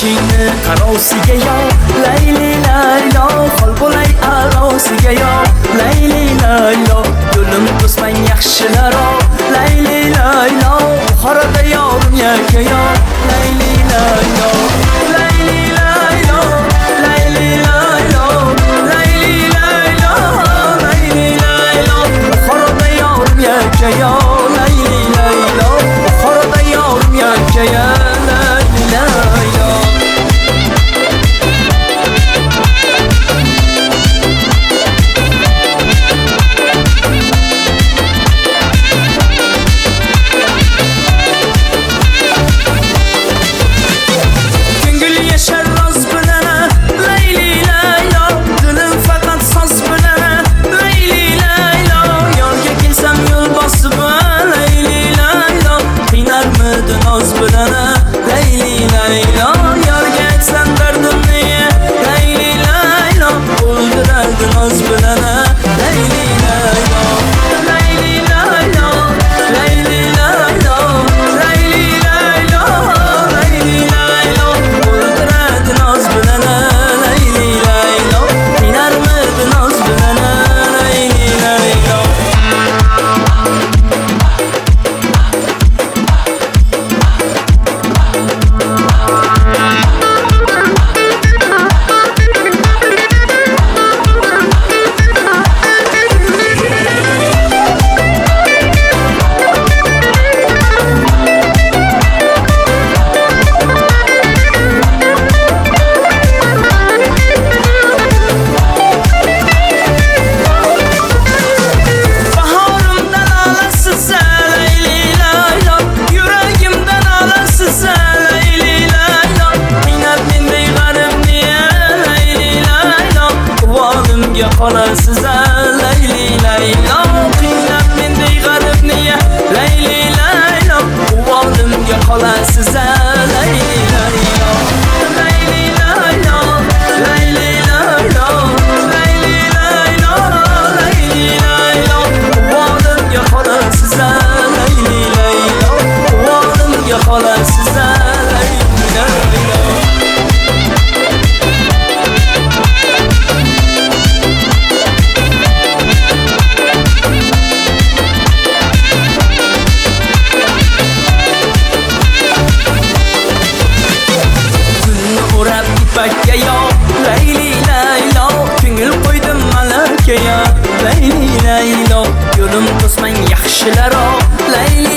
boshingni qarosiga yo layli laylo xol bo'lay arosiga yo layli laylo yo'lim to'smang yaxshilaro layli laylo Buxoroda yorim yaka yo layli laylo layli laylo layli laylo layli laylo layli laylo Buxoroda yorim yaka yo layli laylo Buxoroda yorim yaka yo layli laylo Qolasiz layli laylo qiynab mendek g'aribni layli laylo oldimga qolasiz layli laylo layli laylo layli laylo layli laylo layli laylo oldimga qolasiz layli laylo oldimga qolasiz layli laylo Bakka yo layli laylo ko'ngil qo'ydim malaka yo layli laylo yo'lim to'smang yaxshilaro layli